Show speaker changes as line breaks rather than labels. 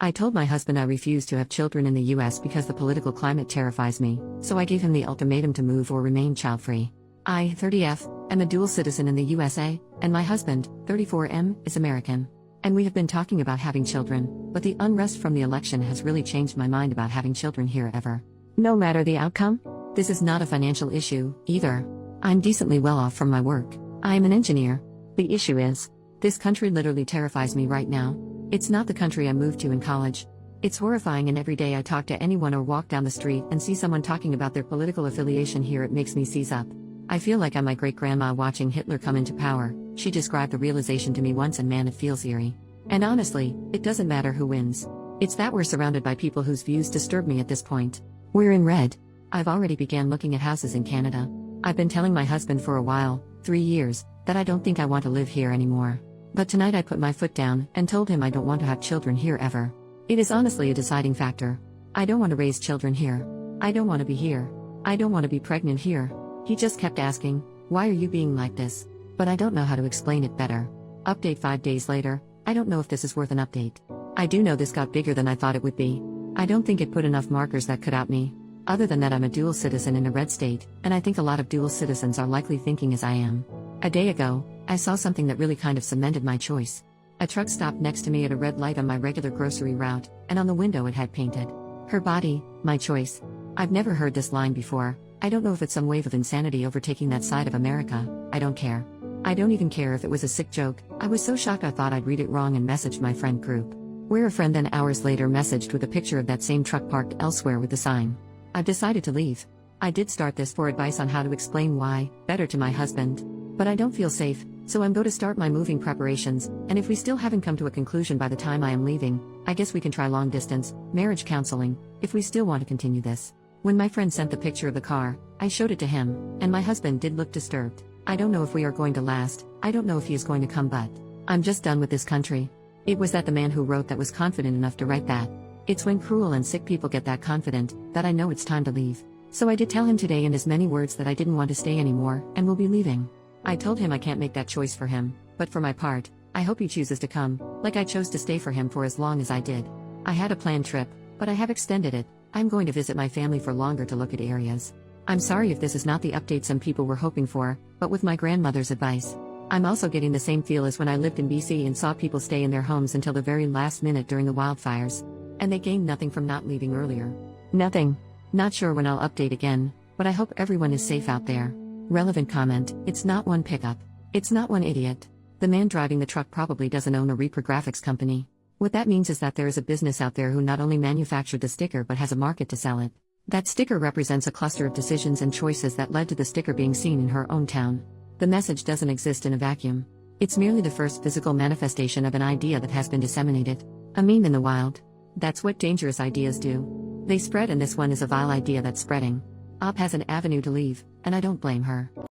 I told my husband I refuse to have children in the US because the political climate terrifies me, so I gave him the ultimatum to move or remain child-free. I, 30F, am a dual citizen in the USA, and my husband, 34M, is American. And we have been talking about having children, but the unrest from the election has really changed my mind about having children here ever. No matter the outcome, this is not a financial issue, either. I'm decently well off from my work. I am an engineer. The issue is, this country literally terrifies me right now. It's not the country I moved to in college. It's horrifying, and every day I talk to anyone or walk down the street and see someone talking about their political affiliation here, it makes me seize up. I feel like I'm my great-grandma watching Hitler come into power. She described the realization to me once, and man, it feels eerie. And honestly, it doesn't matter who wins. It's that we're surrounded by people whose views disturb me at this point. We're in red. I've already began looking at houses in Canada. I've been telling my husband for a while, 3 years, that I don't think I want to live here anymore. But tonight I put my foot down and told him I don't want to have children here ever. It is honestly a deciding factor. I don't want to raise children here. I don't want to be here. I don't want to be pregnant here. He just kept asking, "Why are you being like this?" But I don't know how to explain it better. Update 5 days later. I don't know if this is worth an update. I do know this got bigger than I thought it would be. I don't think it put enough markers that could out me. Other than that, I'm a dual citizen in a red state, and I think a lot of dual citizens are likely thinking as I am. A day ago, I saw something that really kind of cemented my choice. A truck stopped next to me at a red light on my regular grocery route, and on the window it had painted, "Her body, my choice." I've never heard this line before. I don't know if it's some wave of insanity overtaking that side of America. I don't care. I don't even care if it was a sick joke. I was so shocked I thought I'd read it wrong and messaged my friend group. Where a friend then hours later messaged with a picture of that same truck parked elsewhere with the sign. I've decided to leave. I did start this for advice on how to explain why, better to my husband. But I don't feel safe, so I'm going to start my moving preparations, and if we still haven't come to a conclusion by the time I am leaving, I guess we can try long distance, marriage counseling, if we still want to continue this. When my friend sent the picture of the car, I showed it to him, and my husband did look disturbed. I don't know if we are going to last, I don't know if he is going to come, but I'm just done with this country. It was that the man who wrote that was confident enough to write that. It's when cruel and sick people get that confident, that I know it's time to leave. So I did tell him today in as many words that I didn't want to stay anymore, and will be leaving. I told him I can't make that choice for him, but for my part, I hope he chooses to come, like I chose to stay for him for as long as I did. I had a planned trip, but I have extended it. I'm going to visit my family for longer to look at areas. I'm sorry if this is not the update some people were hoping for, but with my grandmother's advice. I'm also getting the same feel as when I lived in BC and saw people stay in their homes until the very last minute during the wildfires. And they gained nothing from not leaving earlier. Nothing. Not sure when I'll update again, but I hope everyone is safe out there. Relevant comment: it's not one pickup. It's not one idiot. The man driving the truck probably doesn't own a reprographics company. What that means is that there is a business out there who not only manufactured the sticker but has a market to sell it. That sticker represents a cluster of decisions and choices that led to the sticker being seen in her own town. The message doesn't exist in a vacuum. It's merely the first physical manifestation of an idea that has been disseminated. A meme in the wild. That's what dangerous ideas do. They spread, and this one is a vile idea that's spreading. Ob has an avenue to leave, and I don't blame her.